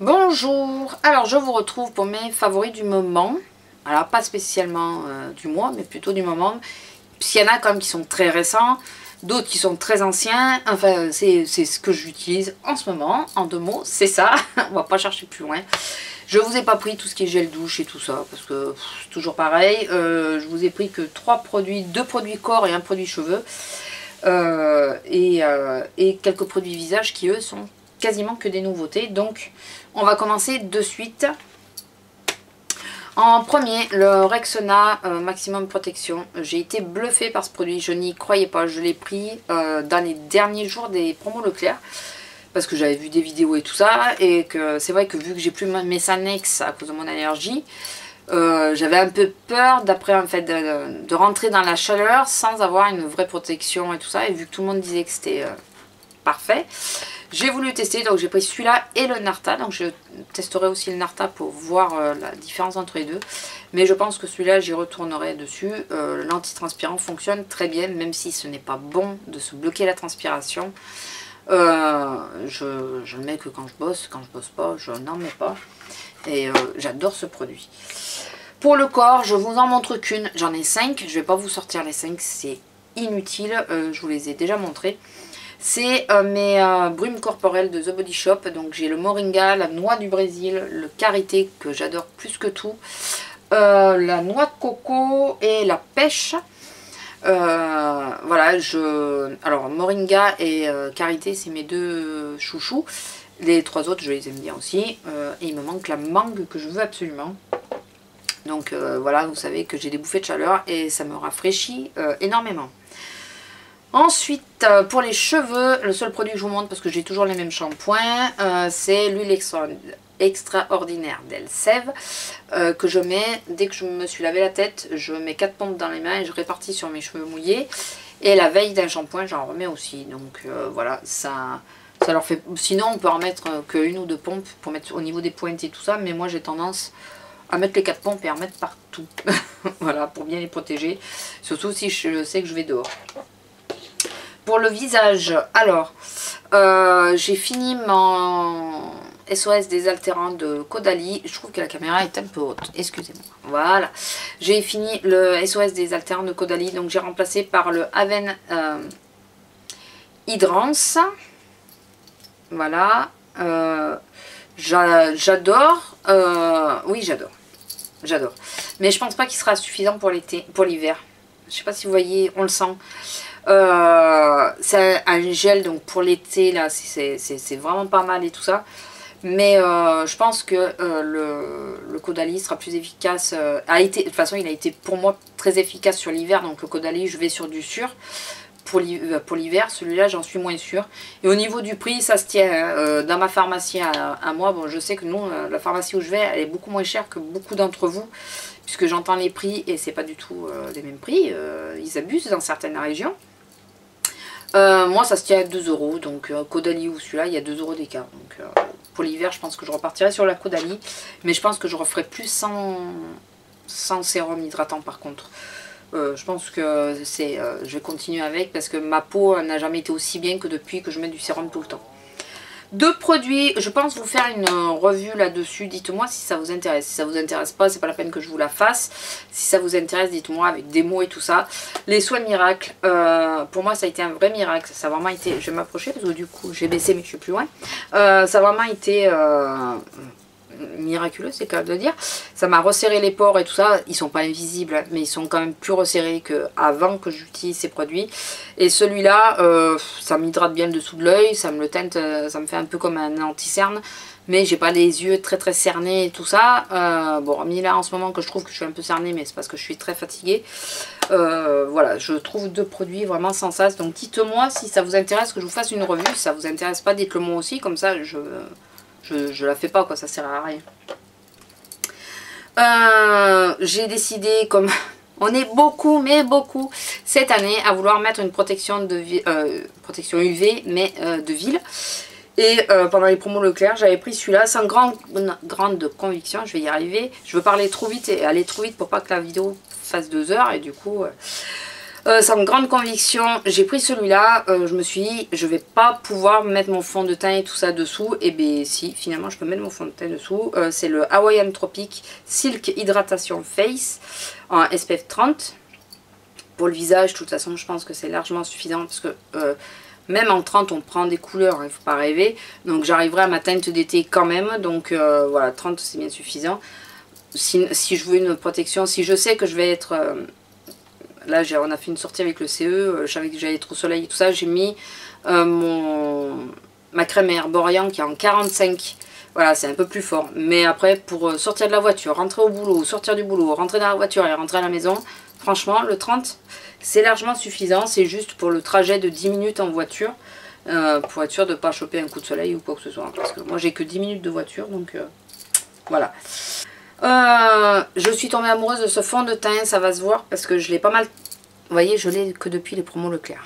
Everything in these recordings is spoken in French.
Bonjour, alors je vous retrouve pour mes favoris du moment. Alors pas spécialement du mois, mais plutôt du moment. Puisqu'il y en a quand même qui sont très récents, d'autres qui sont très anciens. Enfin c'est ce que j'utilise en ce moment, en 2 mots, c'est ça. On va pas chercher plus loin. Je vous ai pas pris tout ce qui est gel douche et tout ça, parce que c'est toujours pareil. Je vous ai pris que 3 produits, 2 produits corps et 1 produit cheveux. Et quelques produits visage qui eux sont quasiment que des nouveautés. Donc on va commencer de suite. En premier, le Rexona Maximum Protection. J'ai été bluffée par ce produit, je n'y croyais pas. Je l'ai pris dans les derniers jours des promos Leclerc, parce que j'avais vu des vidéos et tout ça, et que c'est vrai que vu que j'ai plus mes Sanex à cause de mon allergie, j'avais un peu peur d'après en fait de rentrer dans la chaleur sans avoir une vraie protection et tout ça, et vu que tout le monde disait que c'était parfait, j'ai voulu tester. Donc j'ai pris celui-là et le Narta, donc je testerai aussi le Narta pour voir la différence entre les deux, mais je pense que celui-là j'y retournerai dessus. L'antitranspirant fonctionne très bien, même si ce n'est pas bon de se bloquer la transpiration. Je le mets que quand je bosse pas, je n'en mets pas. Et j'adore ce produit. Pour le corps, je vous en montre qu'une. J'en ai 5. Je vais pas vous sortir les 5. C'est inutile. Je vous les ai déjà montrés. C'est mes brumes corporelles de The Body Shop. Donc j'ai le Moringa, la noix du Brésil, le Karité que j'adore plus que tout. La noix de coco et la pêche. Voilà, alors Moringa et Karité, c'est mes 2 chouchous. Les 3 autres, je les aime bien aussi. Et il me manque la mangue que je veux absolument. Donc voilà, vous savez que j'ai des bouffées de chaleur et ça me rafraîchit énormément. Ensuite, pour les cheveux, le seul produit que je vous montre, parce que j'ai toujours les mêmes shampoings, c'est l'huile extraordinaire d'Elseve que je mets dès que je me suis lavé la tête. Je mets 4 pompes dans les mains et je répartis sur mes cheveux mouillés. Et la veille d'un shampoing, j'en remets aussi. Donc voilà, ça leur fait. Sinon, on peut en mettre que 1 ou 2 pompes pour mettre au niveau des pointes et tout ça. Mais moi, j'ai tendance à mettre les 4 pompes et à en mettre partout. Voilà, pour bien les protéger. Surtout si je sais que je vais dehors. Pour le visage, alors, j'ai fini mon SOS désaltérant de Caudalie. Je trouve que la caméra est un peu haute, excusez-moi. Voilà, j'ai fini le SOS désaltérant de Caudalie. Donc j'ai remplacé par le Aven Hydrance. Voilà, j'adore. Oui, j'adore. Mais je pense pas qu'il sera suffisant pour l'été, pour l'hiver. Je sais pas si vous voyez, on le sent. C'est un gel, donc pour l'été là c'est vraiment pas mal et tout ça, mais je pense que le Caudalie sera plus efficace. De toute façon il a été pour moi très efficace sur l'hiver, donc le Caudalie je vais sur du sûr. Pour l'hiver, celui-là j'en suis moins sûre. Et au niveau du prix, ça se tient dans ma pharmacie à moi. Bon, je sais que nous, la pharmacie où je vais, elle est beaucoup moins chère que beaucoup d'entre vous, puisque j'entends les prix et c'est pas du tout les mêmes prix. Ils abusent dans certaines régions. Moi ça se tient à 2 €, donc Caudalie ou celui-là il y a 2 € d'écart. Donc pour l'hiver je pense que je repartirai sur la Caudalie, mais je pense que je referai plus sans sérum hydratant par contre. Je pense que je vais continuer avec, parce que ma peau n'a jamais été aussi bien que depuis que je mets du sérum tout le temps. 2 produits, je pense vous faire une revue là-dessus. Dites-moi si ça vous intéresse. Si ça vous intéresse pas, c'est pas la peine que je vous la fasse. Si ça vous intéresse, dites-moi avec des mots et tout ça. Les soins miracles, pour moi ça a été un vrai miracle. Ça a vraiment été, je vais m'approcher parce que du coup j'ai baissé mais je suis plus loin. Ça a vraiment été miraculeux, c'est quand même de dire. Ça m'a resserré les pores et tout ça. Ils sont pas invisibles, mais ils sont quand même plus resserrés qu'avant que j'utilise ces produits. Et celui-là, ça m'hydrate bien le dessous de l'œil, ça me le teinte, ça me fait un peu comme un anti-cerne, mais j'ai pas les yeux très cernés et tout ça. Bon, hormis là en ce moment que je trouve que je suis un peu cernée, mais c'est parce que je suis très fatiguée. Voilà, je trouve 2 produits vraiment sans sas. Donc dites-moi si ça vous intéresse que je vous fasse une revue. Si ça vous intéresse pas, dites-le moi aussi, comme ça je la fais pas, quoi, ça sert à rien. J'ai décidé, comme on est beaucoup, mais beaucoup, cette année, à vouloir mettre une protection protection UV, mais de ville. Et pendant les promos Leclerc, j'avais pris celui-là sans grande conviction. Je vais y arriver. Je veux parler trop vite et aller trop vite pour pas que la vidéo fasse 2 heures. Et du coup, Sans grande conviction, j'ai pris celui-là, je me suis dit, je vais pas pouvoir mettre mon fond de teint et tout ça dessous, et bien si, finalement je peux mettre mon fond de teint dessous. C'est le Hawaiian Tropic Silk Hydratation Face en SPF 30. Pour le visage, de toute façon, je pense que c'est largement suffisant, parce que même en 30, on prend des couleurs, il ne faut pas rêver. Donc j'arriverai à ma teinte d'été quand même, donc voilà, 30 c'est bien suffisant. Si je veux une protection, si je sais que je vais être... là, on a fait une sortie avec le CE, je savais que j'allais être au soleil et tout ça. J'ai mis ma crème Herborian qui est en 45. Voilà, c'est un peu plus fort. Mais après, pour sortir de la voiture, rentrer au boulot, sortir du boulot, rentrer dans la voiture et rentrer à la maison, franchement, le 30, c'est largement suffisant. C'est juste pour le trajet de 10 minutes en voiture, pour être sûr de ne pas choper un coup de soleil ou quoi que ce soit. Parce que moi, j'ai que 10 minutes de voiture, donc voilà. Je suis tombée amoureuse de ce fond de teint, ça va se voir parce que je l'ai pas mal... Vous voyez, je l'ai que depuis les promos Leclerc.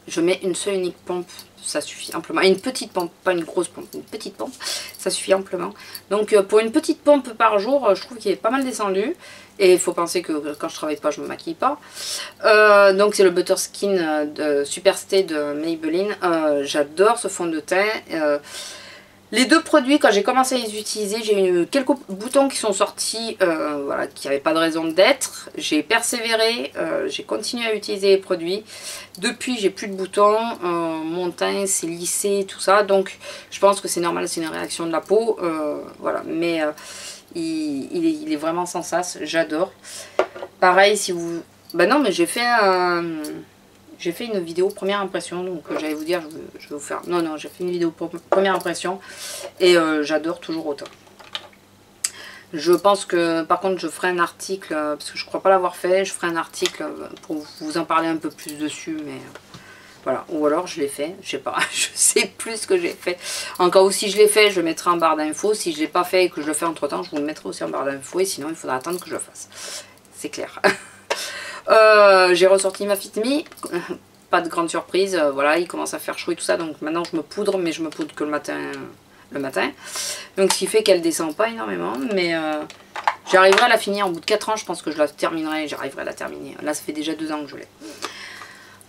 Je mets une seule unique pompe, ça suffit amplement. Une petite pompe, pas une grosse pompe, une petite pompe, ça suffit amplement. Donc pour une petite pompe par jour, je trouve qu'il est pas mal descendu. Et il faut penser que quand je travaille pas, je me maquille pas. Donc c'est le Butter Skin de Superstay de Maybelline. J'adore ce fond de teint. Les deux produits, quand j'ai commencé à les utiliser, j'ai eu quelques boutons qui sont sortis, voilà, qui n'avaient pas de raison d'être. J'ai persévéré, j'ai continué à utiliser les produits. Depuis, j'ai plus de boutons, mon teint s'est lissé, tout ça. Donc, je pense que c'est normal, c'est une réaction de la peau. Voilà, mais il est vraiment sans sas, j'adore. Pareil, si vous... Ben non, mais j'ai fait une vidéo première impression, donc j'allais vous dire, je vais vous faire... Non, j'ai fait une vidéo première impression et j'adore toujours autant. Je pense que, par contre, je ferai un article, parce que je crois pas l'avoir fait, je ferai un article pour vous en parler un peu plus dessus, mais voilà. Ou alors je l'ai fait, je sais pas, je sais plus ce que j'ai fait. En cas où si je l'ai fait, je le mettrai en barre d'infos. Si je l'ai pas fait et que je le fais entre temps, je vous le mettrai aussi en barre d'infos, et sinon il faudra attendre que je le fasse. C'est clair. J'ai ressorti ma Fit Me, pas de grande surprise, voilà, il commence à faire chaud et tout ça, donc maintenant je me poudre, mais je me poudre que le matin, donc ce qui fait qu'elle descend pas énormément, mais j'arriverai à la finir au bout de 4 ans, je pense que je la terminerai, j'arriverai à la terminer, là ça fait déjà 2 ans que je l'ai.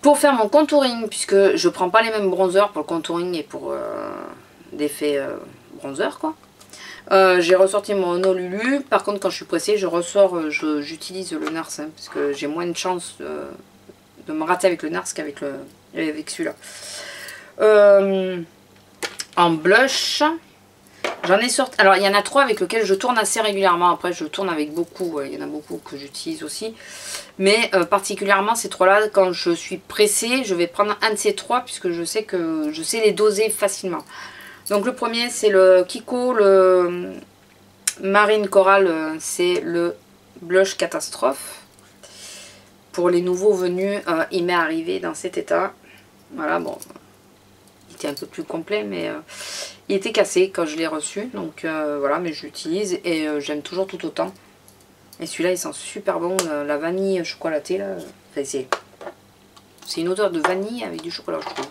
Pour faire mon contouring, puisque je prends pas les mêmes bronzers pour le contouring et pour l'effet bronzer quoi. J'ai ressorti mon Honolulu. Par contre, quand je suis pressée, j'utilise le NARS, hein, parce que j'ai moins de chance de me rater avec le NARS qu'avec celui-là. En blush, j'en ai sorti. Alors, il y en a 3 avec lesquels je tourne assez régulièrement. Après, je tourne avec beaucoup. Il y en a beaucoup que j'utilise aussi. Mais particulièrement ces 3-là, quand je suis pressée, je vais prendre un de ces 3 puisque je sais les doser facilement. Donc le premier c'est le Kiko, le Marine Coral, c'est le blush catastrophe. Pour les nouveaux venus, il m'est arrivé dans cet état. Voilà, bon, il était un peu plus complet, mais il était cassé quand je l'ai reçu. Donc voilà, mais je l'utilise et j'aime toujours tout autant. Et celui-là il sent super bon, la vanille chocolatée là. Enfin, c'est une odeur de vanille avec du chocolat, je trouve.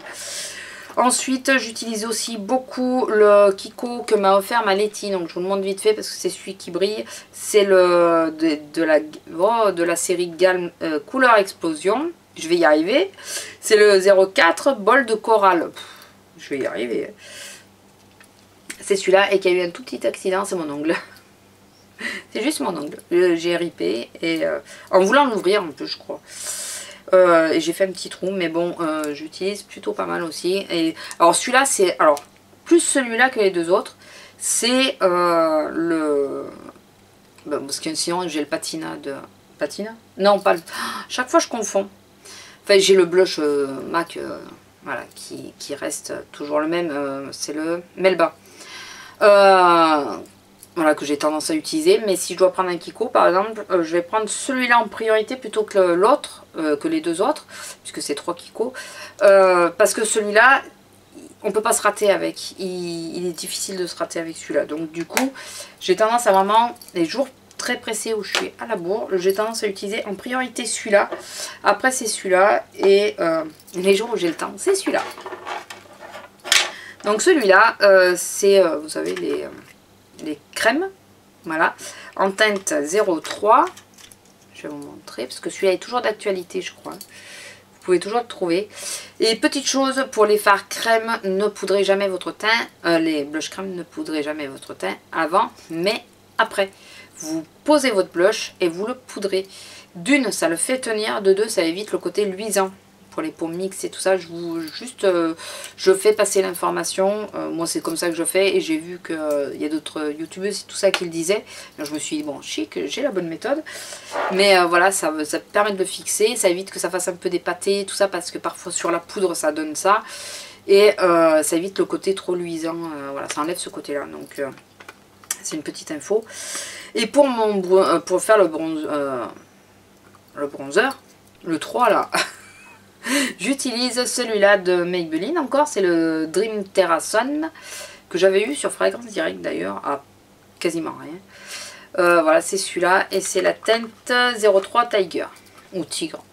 Ensuite, j'utilise aussi beaucoup le Kiko que m'a offert ma Letty. Donc, je vous le montre vite fait parce que c'est celui qui brille. C'est de la série Galm Couleur Explosion. Je vais y arriver. C'est le 04 bol de corail. Je vais y arriver. C'est celui-là et qui a eu un tout petit accident, c'est mon ongle. C'est juste mon ongle. J'ai ripé et en voulant l'ouvrir un peu, je crois. Et j'ai fait un petit trou, mais bon, j'utilise plutôt pas mal aussi. Et alors celui-là, c'est plus celui-là que les deux autres. C'est parce que sinon j'ai le Patina de Patina. Non, pas le. Chaque fois je confonds. Enfin, j'ai le blush MAC, voilà, qui reste toujours le même. C'est le Melba. Voilà, que j'ai tendance à utiliser, mais si je dois prendre un Kiko par exemple, je vais prendre celui-là en priorité plutôt que l'autre, que les deux autres, puisque c'est 3 Kiko, parce que celui-là, on peut pas se rater avec, il est difficile de se rater avec celui-là, donc du coup, j'ai tendance à vraiment, les jours très pressés où je suis à la bourre, j'ai tendance à utiliser en priorité celui-là, après c'est celui-là, et les jours où j'ai le temps, c'est celui-là. Donc celui-là, c'est, vous savez, les crèmes, voilà, en teinte 03, Je vais vous montrer, parce que celui-là est toujours d'actualité, je crois. Vous pouvez toujours le trouver. Et petite chose, pour les fards crème, ne poudrez jamais votre teint. Les blush crème, ne poudrez jamais votre teint avant, mais après. Vous posez votre blush et vous le poudrez. D'une, ça le fait tenir. De deux, ça évite le côté luisant. Pour les peaux mixtes et tout ça, je fais passer l'information. Moi, c'est comme ça que je fais. Et j'ai vu qu'il y a d'autres youtubeuses et tout ça qui le disaient. Donc, je me suis dit, bon, chic, j'ai la bonne méthode. Mais voilà, ça permet de le fixer. Ça évite que ça fasse un peu dépaté, tout ça. Parce que parfois, sur la poudre, ça donne ça. Et ça évite le côté trop luisant. Voilà, ça enlève ce côté-là. Donc, c'est une petite info. Et pour faire le bronzer, le 3 là, j'utilise celui-là de Maybelline encore, c'est le Dream Terrason que j'avais eu sur Fragrance Direct d'ailleurs, à quasiment rien. Voilà, c'est celui-là et c'est la teinte 03 Tiger ou Tigre.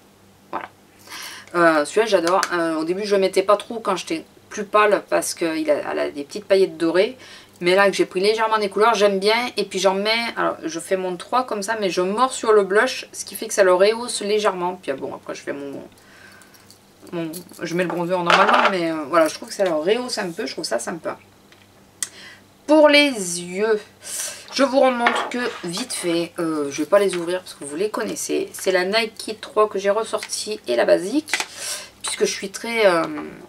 Voilà. Celui-là j'adore. Au début je ne le mettais pas trop quand j'étais plus pâle parce qu'elle a des petites paillettes dorées. Mais là que j'ai pris légèrement des couleurs, j'aime bien. Et puis j'en mets, alors je fais mon 3 comme ça, mais je mords sur le blush, ce qui fait que ça le rehausse légèrement. Puis bon, après je fais je mets le bronzer normalement, mais voilà, je trouve que ça le rehausse un peu, je trouve ça sympa. Pour les yeux, je vous remontre que vite fait, je vais pas les ouvrir parce que vous les connaissez. C'est la Nike 3 que j'ai ressortie et la basique, puisque je suis très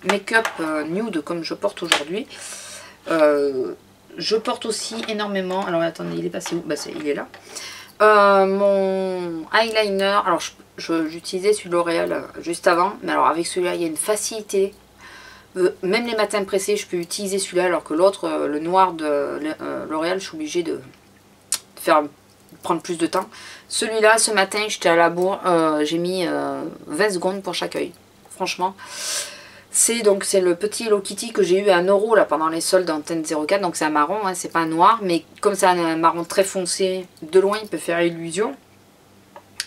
make-up nude comme je porte aujourd'hui. Je porte aussi énormément, alors attendez, il est passé où? Bah, il est là. Mon eyeliner, alors j'utilisais celui de L'Oréal juste avant, mais alors avec celui-là il y a une facilité. Même les matins pressés, je peux utiliser celui-là, alors que l'autre, le noir de L'Oréal, je suis obligée de prendre plus de temps. Celui-là, ce matin, j'étais à la bourre, j'ai mis 20 secondes pour chaque œil. Franchement. C'est le petit Hello Kitty que j'ai eu à 1 € là pendant les soldes en teinte 04. Donc c'est un marron, hein, c'est pas un noir. Mais comme c'est un marron très foncé, de loin il peut faire illusion.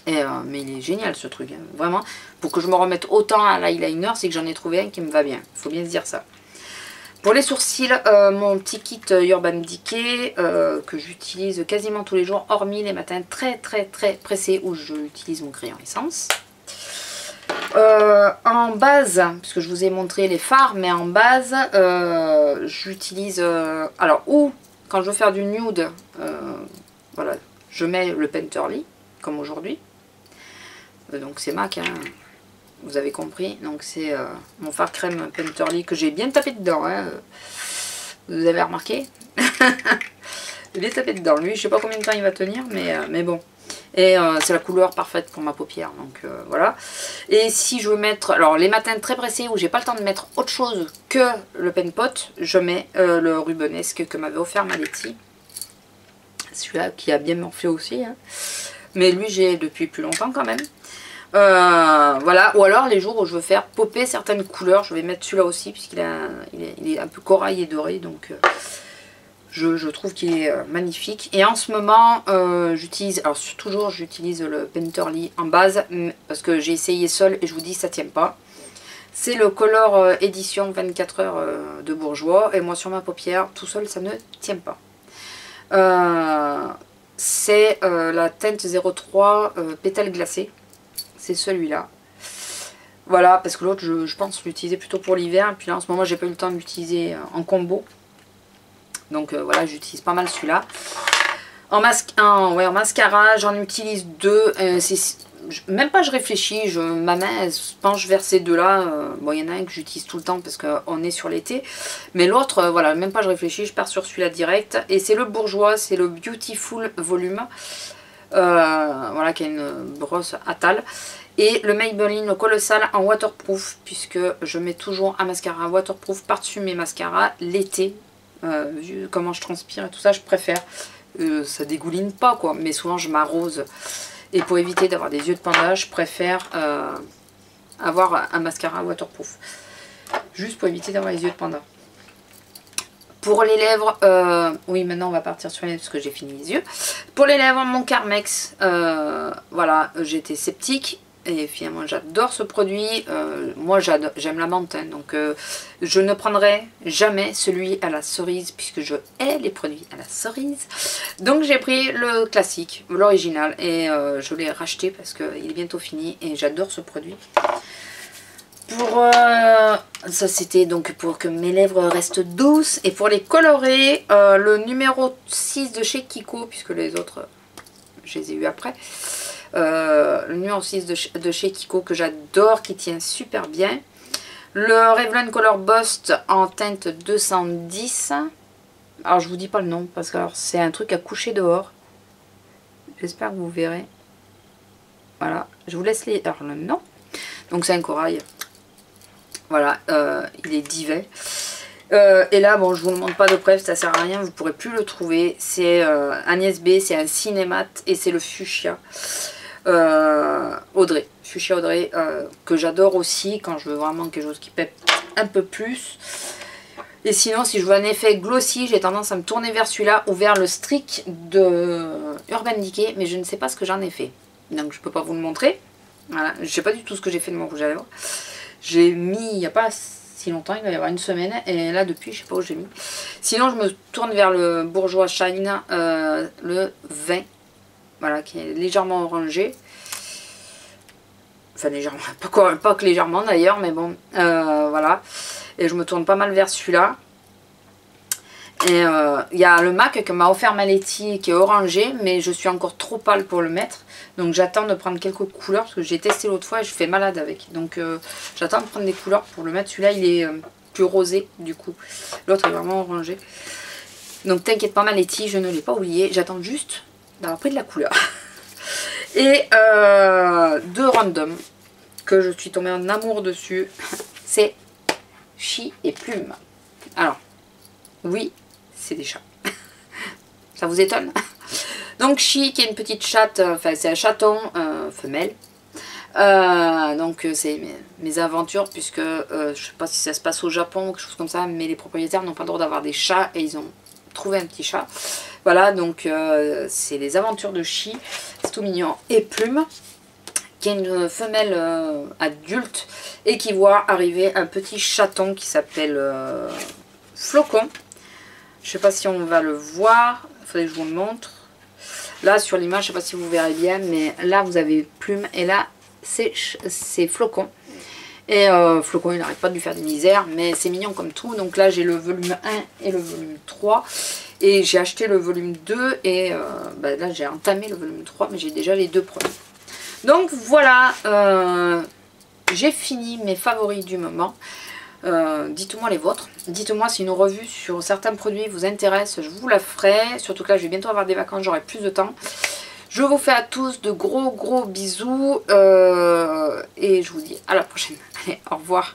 Mais il est génial ce truc. Hein. Vraiment, pour que je me remette autant à l'eyeliner, c'est que j'en ai trouvé un qui me va bien. Il faut bien se dire ça. Pour les sourcils, mon petit kit Urban Decay que j'utilise quasiment tous les jours, hormis les matins très pressés où j'utilise mon crayon essence. En base, puisque je vous ai montré les fards, mais en base, j'utilise, alors ou quand je veux faire du nude, voilà, je mets le Painterly, comme aujourd'hui. Donc c'est MAC, hein, vous avez compris. Donc c'est mon fard crème Painterly que j'ai bien tapé dedans, hein. Vous avez remarqué? J'ai bien tapé dedans. Lui, je sais pas combien de temps il va tenir, mais bon. Et c'est la couleur parfaite pour ma paupière, donc voilà. Et si je veux mettre, alors les matins très pressés où j'ai pas le temps de mettre autre chose que le pen pot, je mets le rubenesque que m'avait offert ma Letty. Celui-là qui a bien morflé aussi, hein. Mais lui j'ai depuis plus longtemps quand même. Voilà, ou alors les jours où je veux faire popper certaines couleurs, je vais mettre celui-là aussi puisqu'il il est un peu corail et doré, donc je trouve qu'il est magnifique. Et en ce moment, j'utilise, alors toujours j'utilise le Painterly en base, parce que j'ai essayé seul et je vous dis ça tient pas. C'est le Color édition 24 heures de Bourjois, et moi sur ma paupière, tout seul ça ne tient pas. C'est la teinte 03 pétale glacé, c'est celui-là. Voilà, parce que l'autre je pense l'utiliser plutôt pour l'hiver, et puis là en ce moment j'ai pas eu le temps de l'utiliser en combo. Donc voilà, j'utilise pas mal celui-là. En mascara, j'en utilise 2. Même pas je réfléchis, ma main elle se penche vers ces deux-là. Bon, il y en a un que j'utilise tout le temps parce qu'on est sur l'été. Mais l'autre, voilà, même pas je réfléchis, je pars sur celui-là direct. Et c'est le Bourjois, c'est le Beautiful Volume. Voilà, qui a une brosse à tal. Et le Maybelline, le Colossal en waterproof, puisque je mets toujours un mascara waterproof par-dessus mes mascaras l'été. Vu comment je transpire et tout ça, je préfère. Ça dégouline pas quoi, mais souvent je m'arrose. Et pour éviter d'avoir des yeux de panda, je préfère avoir un mascara waterproof. Juste pour éviter d'avoir les yeux de panda. Pour les lèvres, oui maintenant on va partir sur les lèvres parce que j'ai fini les yeux. Pour les lèvres, mon Carmex, voilà, j'étais sceptique. et finalement j'adore ce produit. Moi j'aime la menthe, hein, donc je ne prendrai jamais celui à la cerise puisque je hais les produits à la cerise. Donc j'ai pris le classique, l'original, et je l'ai racheté parce qu'il est bientôt fini et j'adore ce produit. Pour ça c'était donc pour que mes lèvres restent douces, et pour les colorer, le numéro 6 de chez Kiko, puisque les autres je les ai eu après, le numéro 6 de chez Kiko que j'adore, qui tient super bien, le Revlon Color Bust en teinte 210. Alors je vous dis pas le nom parce que c'est un truc à coucher dehors, j'espère que vous verrez. Voilà, je vous laisse les... alors le nom, donc c'est un corail. Voilà, il est divet. Et là, bon, je vous le montre pas de près, ça sert à rien, vous pourrez plus le trouver. C'est Agnès B, c'est un cinémat et c'est le fuchsia Audrey. Fuchsia Audrey, que j'adore aussi quand je veux vraiment quelque chose qui pète un peu plus. Et sinon, si je veux un effet glossy, j'ai tendance à me tourner vers celui-là ou vers le Streak de Urban Decay, mais je ne sais pas ce que j'en ai fait. Donc je peux pas vous le montrer. Voilà, je sais pas du tout ce que j'ai fait de mon rouge à lèvres. J'ai mis, il n'y a pas si longtemps, il va y avoir une semaine, et là depuis, je sais pas où j'ai mis. Sinon, je me tourne vers le Bourjois Shine, le 20, voilà, qui est légèrement orangé. Enfin, légèrement, pas que légèrement d'ailleurs, mais bon, voilà. Et je me tourne pas mal vers celui-là. Et il y a le MAC que m'a offert Maletti qui est orangé, mais je suis encore trop pâle pour le mettre. Donc j'attends de prendre quelques couleurs parce que j'ai testé l'autre fois et je fais malade avec. Donc j'attends de prendre des couleurs pour le mettre. Celui-là il est plus rosé du coup. L'autre est vraiment orangé. Donc t'inquiète pas Maletti, je ne l'ai pas oublié. J'attends juste d'avoir pris de la couleur. Et deux random que je suis tombée en amour dessus. C'est Chi et Plume. Alors, oui, c'est des chats. Ça vous étonne? Donc Chi qui est une petite chatte, enfin c'est un chaton femelle. Donc c'est mes aventures, puisque je sais pas si ça se passe au Japon ou quelque chose comme ça, mais les propriétaires n'ont pas le droit d'avoir des chats et ils ont trouvé un petit chat. Voilà, donc c'est les aventures de Chi, c'est tout mignon. Et Plume, qui est une femelle adulte et qui voit arriver un petit chaton qui s'appelle Flocon. Je sais pas si on va le voir, il faudrait que je vous le montre. Là sur l'image, je sais pas si vous verrez bien, mais là vous avez Plume et là c'est Flocon. Et Flocon il n'arrête pas de lui faire des misères, mais c'est mignon comme tout. Donc là j'ai le volume 1 et le volume 3. Et j'ai acheté le volume 2 et là j'ai entamé le volume 3, mais j'ai déjà les deux premiers. Donc voilà, j'ai fini mes favoris du moment. Dites-moi les vôtres, dites-moi si une revue sur certains produits vous intéresse, je vous la ferai, surtout que là je vais bientôt avoir des vacances, j'aurai plus de temps. Je vous fais à tous de gros bisous et je vous dis à la prochaine. Allez, au revoir.